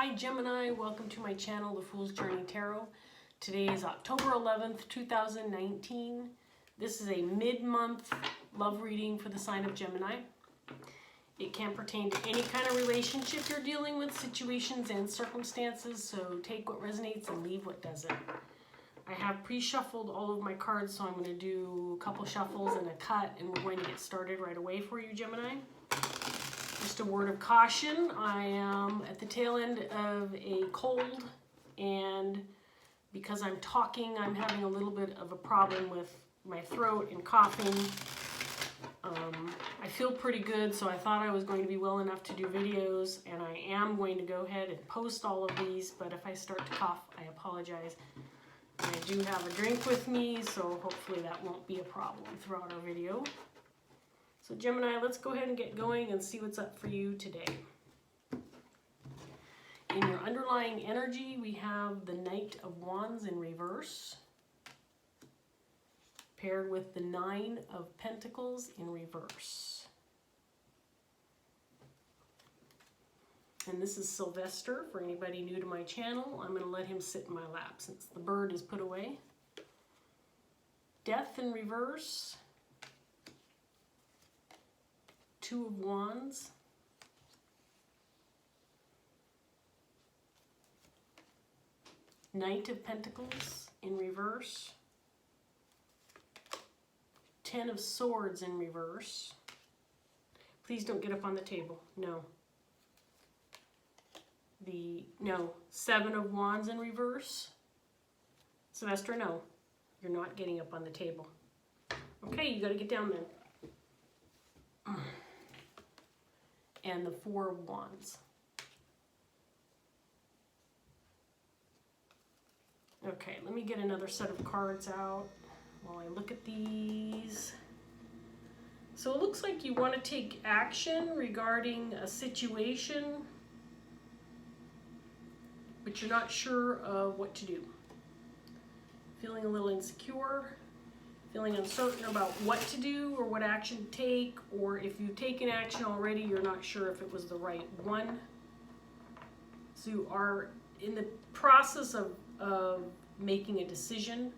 Hi Gemini, welcome to my channel, The Fool's Journey Tarot. Today is October 11th, 2019. This is a mid-month love reading for the sign of Gemini. It can pertain to any kind of relationship you're dealing with, situations and circumstances, so take what resonates and leave what doesn't. I have pre-shuffled all of my cards, so I'm going to do a couple shuffles and a cut, and we're going to get started right away for you, Gemini. Just a word of caution, I am at the tail end of a cold, and because I'm talking, I'm having a little bit of a problem with my throat and coughing. I feel pretty good, so I thought I was going to be well enough to do videos, and I am going to go ahead and post all of these, but if I start to cough, I apologize. I do have a drink with me, so hopefully that won't be a problem throughout our video. So Gemini, let's go ahead and get going and see what's up for you today. In your underlying energy, we have the Knight of Wands in reverse, paired with the Nine of Pentacles in reverse. And this is Sylvester, for anybody new to my channel. I'm going to let him sit in my lap since the bird is put away. Death in reverse. Two of Wands. Knight of Pentacles in reverse. Ten of Swords in reverse. Please don't get up on the table. No. Seven of Wands in reverse. Sylvester, no. You're not getting up on the table. Okay, you got to get down then. And the Four of Wands. Okay, let me get another set of cards out while I look at these. So it looks like you want to take action regarding a situation, but you're not sure of what to do. Feeling a little insecure, feeling uncertain about what to do or what action to take, or if you've taken action already, you're not sure if it was the right one. So you are in the process of making a decision.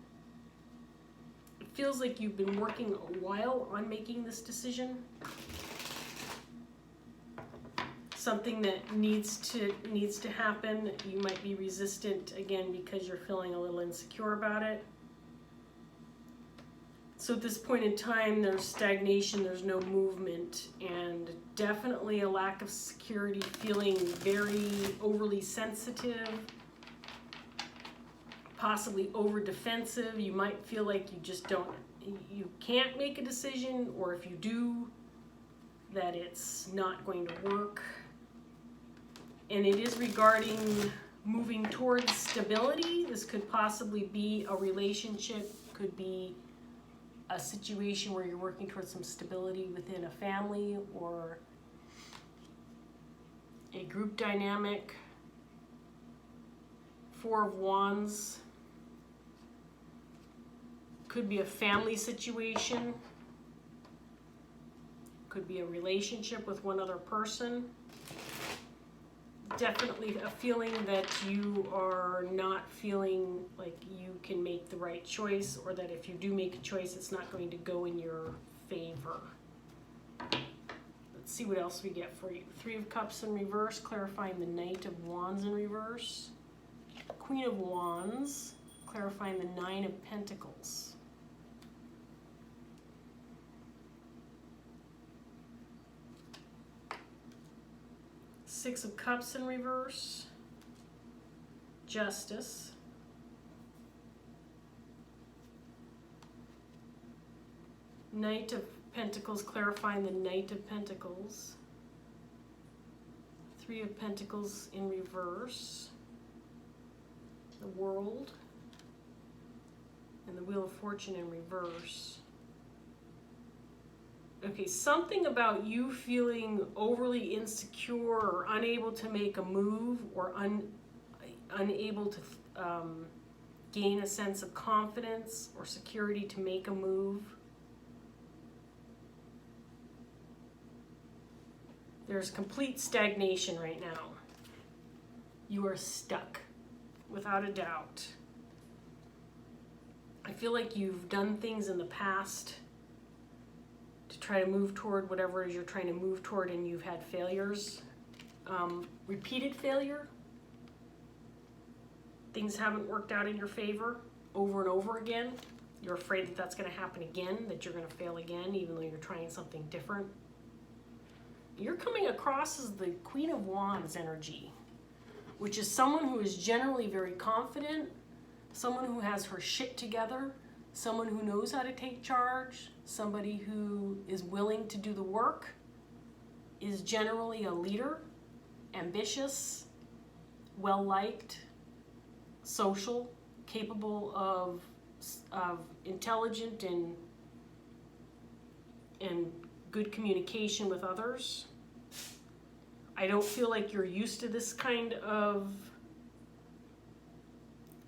It feels like you've been working a while on making this decision. Something that needs to happen. You might be resistant again because you're feeling a little insecure about it. So at this point in time, there's stagnation, there's no movement, and definitely a lack of security, feeling very overly sensitive, possibly over defensive. You might feel like you can't make a decision, or if you do, that it's not going to work. And it is regarding moving towards stability. This could possibly be a relationship, could be a situation where you're working towards some stability within a family or a group dynamic. Four of Wands could be a family situation, could be a relationship with one other person. Definitely a feeling that you are not feeling like you can make the right choice, or that if you do make a choice, it's not going to go in your favor. Let's see what else we get for you. Three of Cups in reverse, clarifying the Knight of Wands in reverse. Queen of Wands, clarifying the Nine of Pentacles. Six of Cups in reverse. Justice. Knight of Pentacles, clarifying the Knight of Pentacles. Three of Pentacles in reverse. The World. And the Wheel of Fortune in reverse. Okay, something about you feeling overly insecure or unable to make a move, or unable to gain a sense of confidence or security to make a move. There's complete stagnation right now. You are stuck, without a doubt. I feel like you've done things in the past to try to move toward whatever it is you're trying to move toward, and you've had failures. Repeated failure. Things haven't worked out in your favor over and over again. You're afraid that that's going to happen again, that you're going to fail again, even though you're trying something different. You're coming across as the Queen of Wands energy, which is someone who is generally very confident, someone who has her shit together, someone who knows how to take charge, somebody who is willing to do the work, is generally a leader, ambitious, well-liked, social, capable of intelligent and good communication with others. I don't feel like you're used to this kind of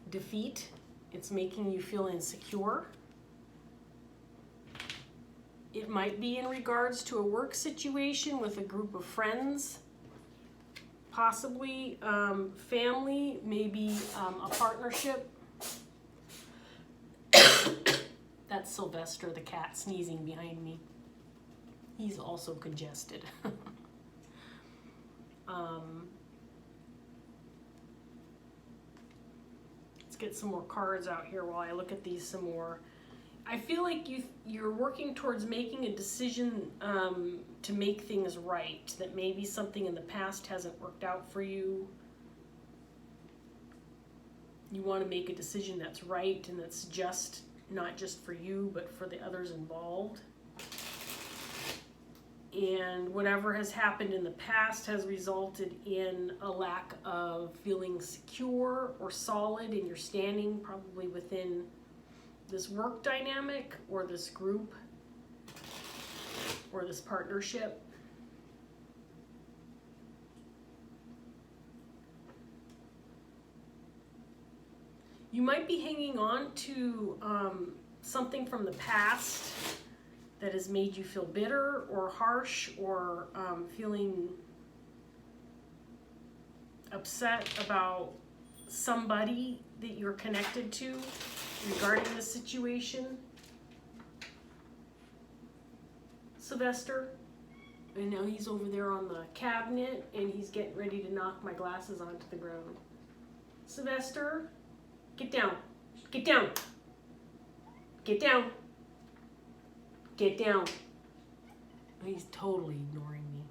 defeat. It's making you feel insecure. It might be in regards to a work situation with a group of friends, possibly family, maybe a partnership. That's Sylvester, the cat, sneezing behind me. He's also congested. Let's get some more cards out here while I look at these some more. I feel like you're working towards making a decision to make things right, that maybe something in the past hasn't worked out for you. You want to make a decision that's right and that's just, not just for you, but for the others involved. And whatever has happened in the past has resulted in a lack of feeling secure or solid in your standing, probably within this work dynamic or this group or this partnership. You might be hanging on to something from the past that has made you feel bitter or harsh or feeling upset about somebody that you're connected to regarding the situation. Sylvester, and now he's over there on the cabinet and he's getting ready to knock my glasses onto the ground. Sylvester, get down, get down, get down. Get down. He's totally ignoring me.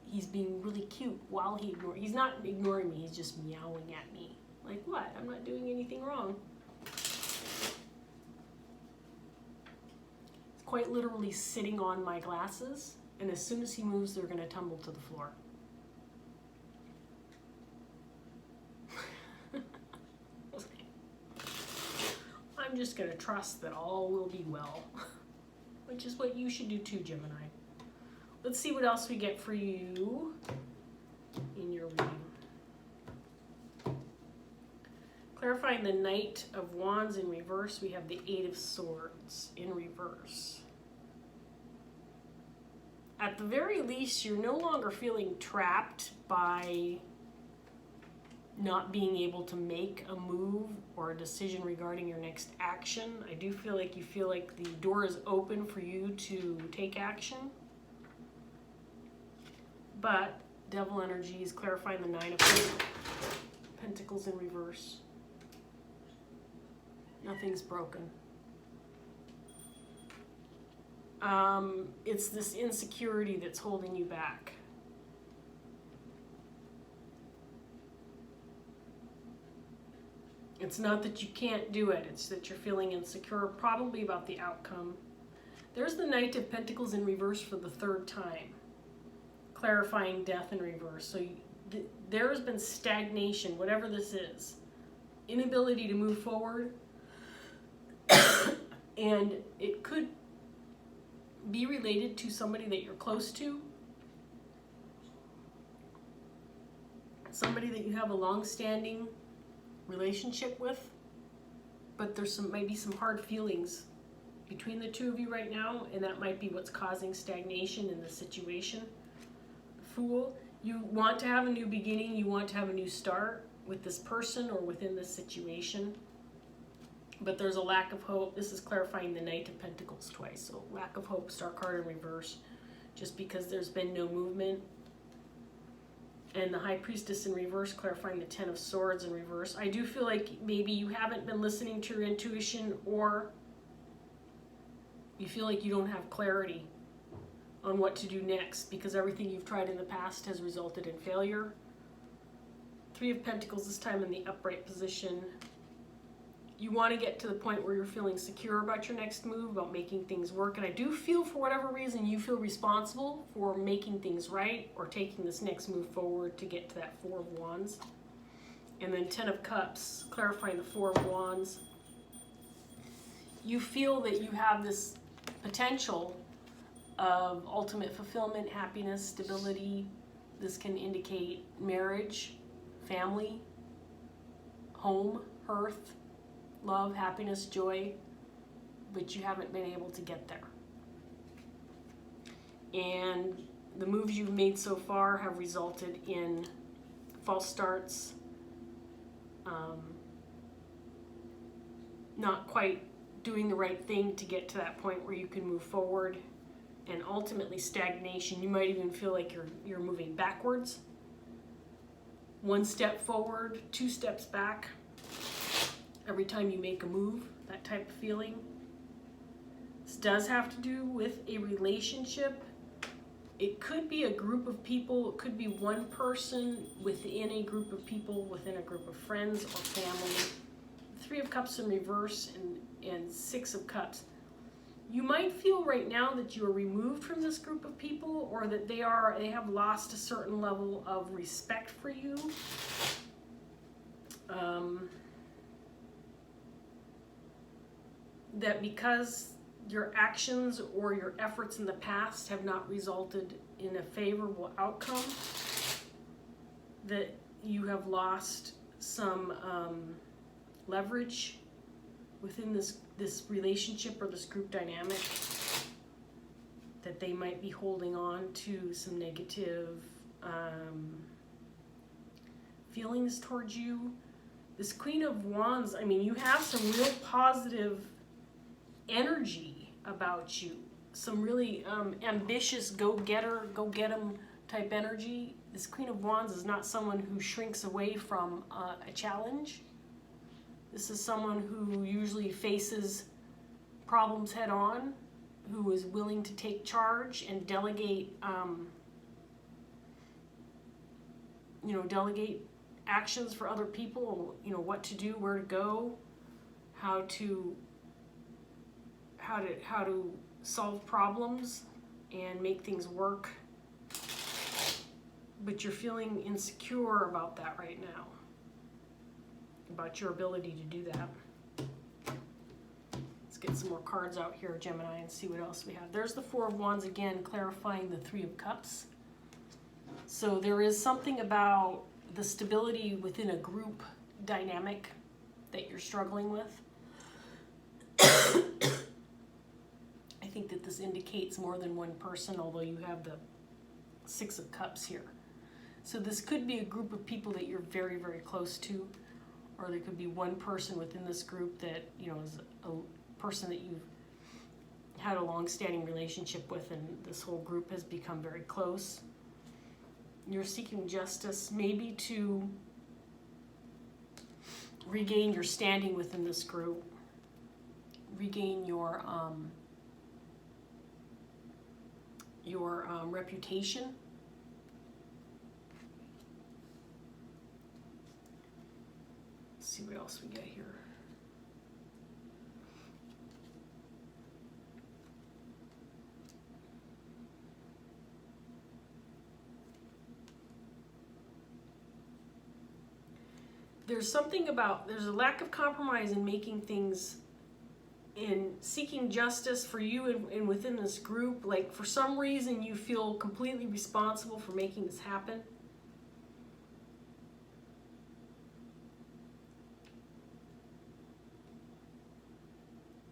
He's being really cute while he's not ignoring me, he's just meowing at me. Like, what? I'm not doing anything wrong. It's quite literally sitting on my glasses, and as soon as he moves, they're going to tumble to the floor. I'm just going to trust that all will be well. Which is what you should do too, Gemini. Let's see what else we get for you in your reading. Clarifying the Knight of Wands in reverse, we have the Eight of Swords in reverse. At the very least, you're no longer feeling trapped by not being able to make a move or a decision regarding your next action. I do feel like you feel like the door is open for you to take action. But Devil energy is clarifying the Nine of Pentacles in reverse. Nothing's broken. It's this insecurity that's holding you back. It's not that you can't do it, it's that you're feeling insecure, probably about the outcome. There's the Knight of Pentacles in reverse for the third time, clarifying death in reverse. So there has been stagnation, whatever this is, inability to move forward, and it could be related to somebody that you're close to, somebody that you have a long-standing relationship with, but there's maybe some hard feelings between the two of you right now, and that might be what's causing stagnation in the situation. Fool, You want to have a new beginning, you want to have a new start with this person or within this situation. But there's a lack of hope. This is clarifying the Knight of Pentacles twice. So lack of hope, star card in reverse, just because there's been no movement. And the High Priestess in reverse, clarifying the Ten of Swords in reverse. I do feel like maybe you haven't been listening to your intuition, or you feel like you don't have clarity on what to do next because everything you've tried in the past has resulted in failure. Three of Pentacles, this time in the upright position. You want to get to the point where you're feeling secure about your next move, about making things work. And I do feel, for whatever reason, you feel responsible for making things right or taking this next move forward to get to that Four of Wands. And then Ten of Cups, clarifying the Four of Wands. You feel that you have this potential of ultimate fulfillment, happiness, stability. This can indicate marriage, family, home, hearth, love, happiness, joy, but you haven't been able to get there. And the moves you've made so far have resulted in false starts, not quite doing the right thing to get to that point where you can move forward, and ultimately stagnation. You might even feel like you're moving backwards. One step forward, two steps back. Every time you make a move, that type of feeling. This does have to do with a relationship. It could be a group of people. It could be one person within a group of people, within a group of friends or family. Three of Cups in reverse and Six of Cups. You might feel right now that you are removed from this group of people, or that they have lost a certain level of respect for you. That because your actions or your efforts in the past have not resulted in a favorable outcome, that you have lost some leverage within this relationship or this group dynamic, that they might be holding on to some negative feelings towards you. This Queen of Wands, I mean, you have some real positive energy about you, some really ambitious go-getter, go-get-em type energy. This Queen of Wands is not someone who shrinks away from a challenge. This is someone who usually faces problems head on, who is willing to take charge and delegate, delegate actions for other people, what to do, where to go, how to solve problems and make things work. But you're feeling insecure about that right now, about your ability to do that. Let's get some more cards out here, Gemini, and see what else we have. There's the Four of Wands again, clarifying the Three of Cups. So there is something about the stability within a group dynamic that you're struggling with. I think that this indicates more than one person, although you have the Six of Cups here. So this could be a group of people that you're very, very close to, or there could be one person within this group that, is a person that you've had a long-standing relationship with, and this whole group has become very close. You're seeking justice, maybe to regain your standing within this group, regain your reputation. Let's see what else we get here. There's a lack of compromise in making things, in seeking justice for you and within this group. Like, for some reason you feel completely responsible for making this happen.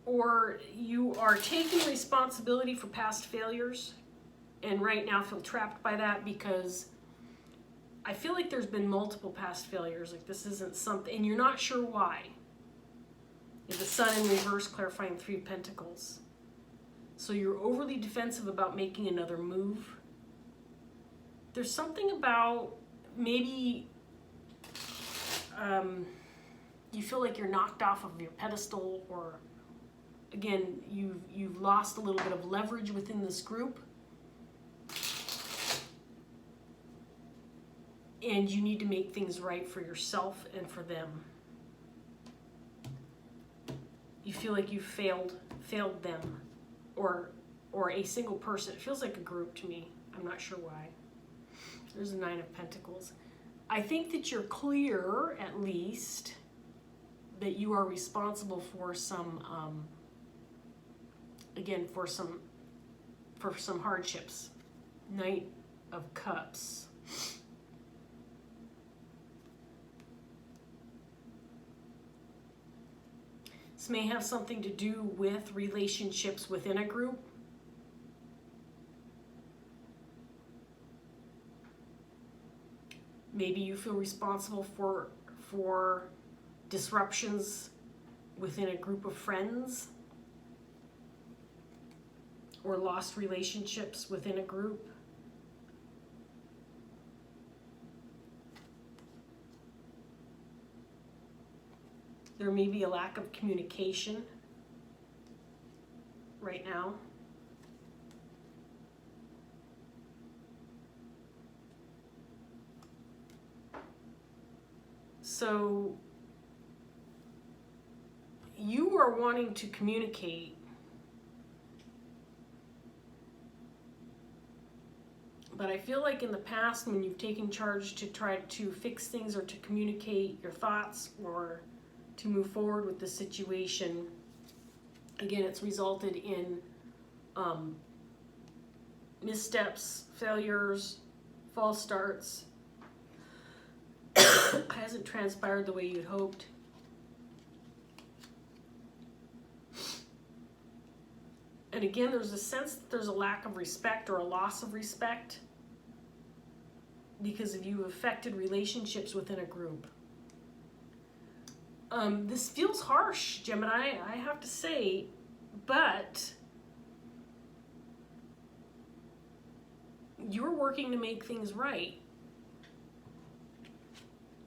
Or you are taking responsibility for past failures and right now feel trapped by that because I feel like there's been multiple past failures. Like this isn't something, and you're not sure why. The Sun in reverse, clarifying 3 of Pentacles. So you're overly defensive about making another move. There's something about maybe you feel like you're knocked off of your pedestal, or again, you've lost a little bit of leverage within this group. And you need to make things right for yourself and for them. You feel like you failed them, or a single person. It feels like a group to me. I'm not sure why. There's a 9 of Pentacles. I think that you're clear, at least, that you are responsible for some, again, for some hardships. Knight of Cups. This may have something to do with relationships within a group. Maybe you feel responsible for disruptions within a group of friends, or lost relationships within a group. There may be a lack of communication right now. So you are wanting to communicate, but I feel like in the past when you've taken charge to try to fix things or to communicate your thoughts or to move forward with the situation, again, it's resulted in missteps, failures, false starts. Hasn't transpired the way you'd hoped. And again, there's a sense that there's a lack of respect or a loss of respect because of you affected relationships within a group. This feels harsh, Gemini, I have to say, but you're working to make things right.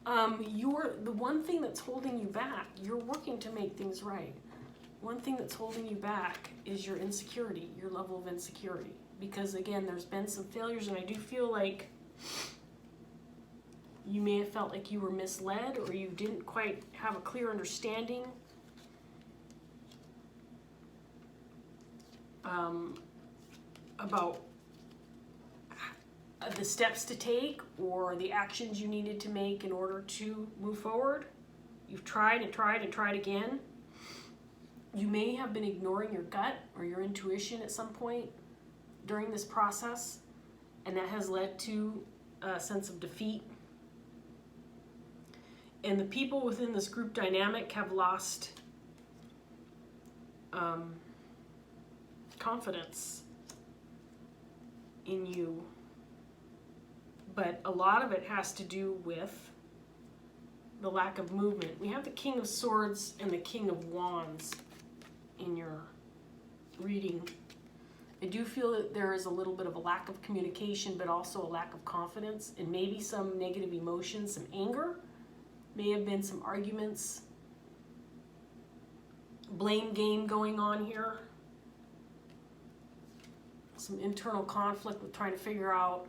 The one thing that's holding you back, you're working to make things right. One thing that's holding you back is your insecurity, your level of insecurity. Because again, there's been some failures, and I do feel like you may have felt like you were misled, or you didn't quite have a clear understanding about the steps to take or the actions you needed to make in order to move forward. You've tried and tried and tried again. You may have been ignoring your gut or your intuition at some point during this process, and that has led to a sense of defeat. And the people within this group dynamic have lost confidence in you. But a lot of it has to do with the lack of movement. We have the King of Swords and the King of Wands in your reading. I do feel that there is a little bit of a lack of communication, but also a lack of confidence, and maybe some negative emotions, some anger. May have been some arguments, blame game going on here. Some internal conflict with trying to figure out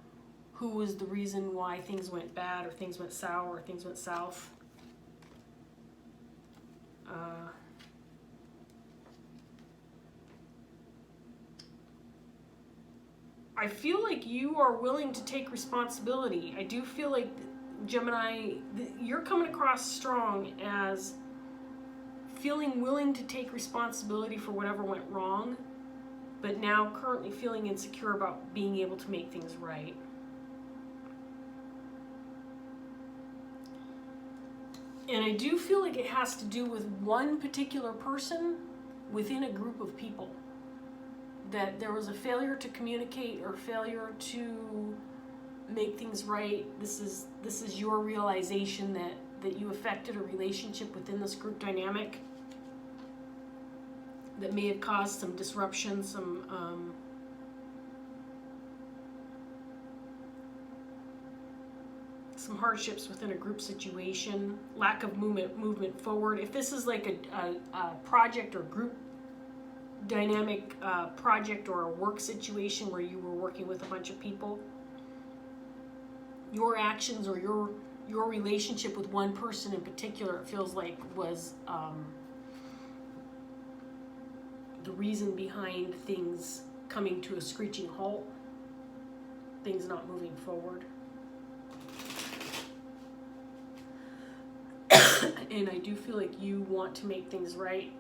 who was the reason why things went bad, or things went sour, or things went south. I feel like you are willing to take responsibility. I do feel like, Gemini, you're coming across strong as feeling willing to take responsibility for whatever went wrong, but now currently feeling insecure about being able to make things right. And I do feel like it has to do with one particular person within a group of people. That there was a failure to communicate or failure to make things right. This is your realization that you affected a relationship within this group dynamic that may have caused some disruption, some hardships within a group situation, lack of movement forward. If this is like a project or group dynamic project or a work situation where you were working with a bunch of people, your actions or your relationship with one person in particular, it feels like, was the reason behind things coming to a screeching halt, things not moving forward. And I do feel like you want to make things right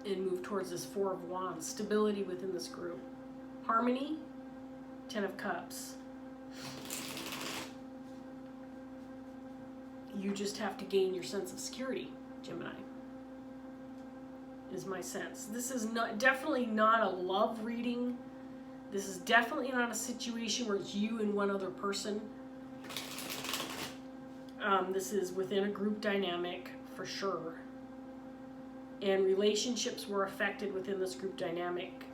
and move towards this Four of Wands, stability within this group. Harmony, Ten of Cups. You just have to gain your sense of security, Gemini, is my sense. This is definitely not a love reading. This is definitely not a situation where it's you and one other person. This is within a group dynamic for sure. And relationships were affected within this group dynamic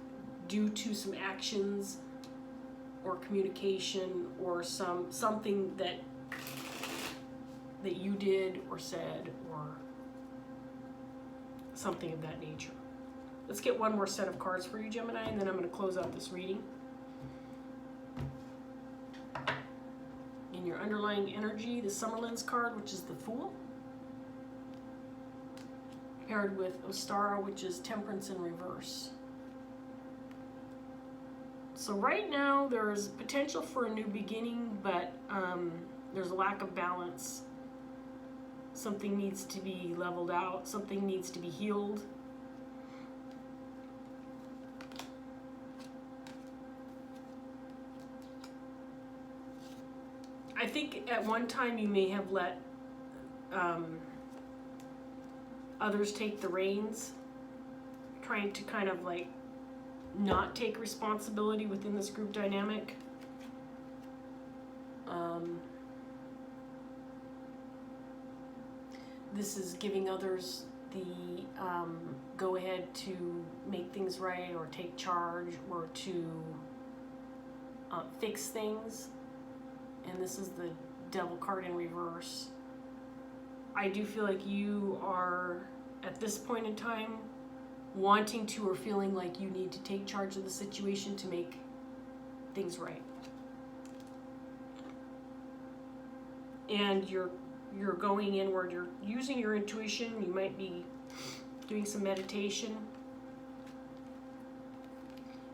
due to some actions or communication or something that you did or said or something of that nature. Let's get one more set of cards for you, Gemini, and then I'm going to close out this reading. In your underlying energy, the Summerlands card, which is the Fool, paired with Ostara, which is Temperance in reverse. So right now there's potential for a new beginning, but there's a lack of balance. Something needs to be leveled out. Something needs to be healed. I think at one time you may have let others take the reins, trying to kind of like not take responsibility within this group dynamic. This is giving others the go ahead to make things right or take charge or to fix things. And this is the Devil card in reverse. I do feel like you are, at this point in time, wanting to or feeling like you need to take charge of the situation to make things right. And you're going inward, you're using your intuition, you might be doing some meditation,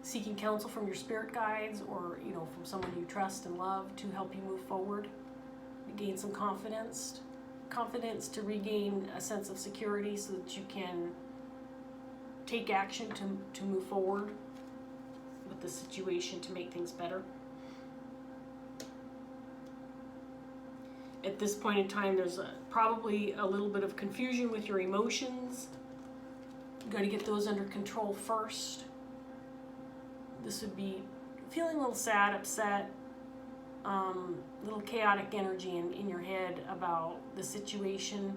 seeking counsel from your spirit guides or, from someone you trust and love to help you move forward, to gain some confidence to regain a sense of security so that you can take action to move forward with the situation to make things better. At this point in time, there's probably a little bit of confusion with your emotions. You got to get those under control first. This would be feeling a little sad, upset, little chaotic energy in your head about the situation.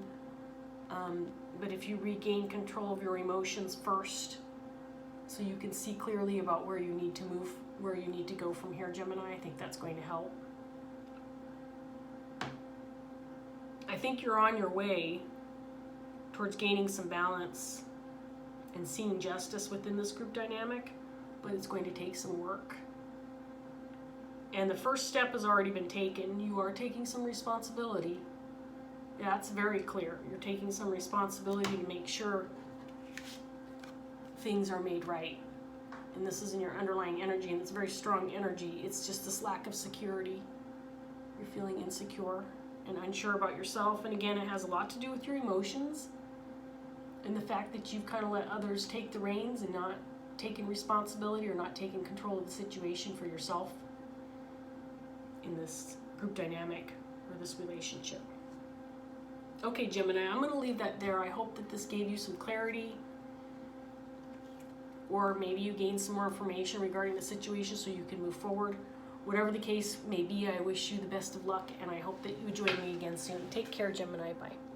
But if you regain control of your emotions first, so you can see clearly about where you need to move, where you need to go from here, Gemini, I think that's going to help. I think you're on your way towards gaining some balance and seeing justice within this group dynamic, but it's going to take some work. And the first step has already been taken. You are taking some responsibility. That's very clear. You're taking some responsibility to make sure things are made right. And this is in your underlying energy, and it's very strong energy. It's just this lack of security. You're feeling insecure and unsure about yourself. And again, it has a lot to do with your emotions and the fact that you've kind of let others take the reins and not taking responsibility or not taking control of the situation for yourself in this group dynamic or this relationship. Okay, Gemini, I'm going to leave that there. I hope that this gave you some clarity, or maybe you gained some more information regarding the situation so you can move forward, Whatever the case may be, I wish you the best of luck, and I hope that you join me again soon. Take care, Gemini. Bye.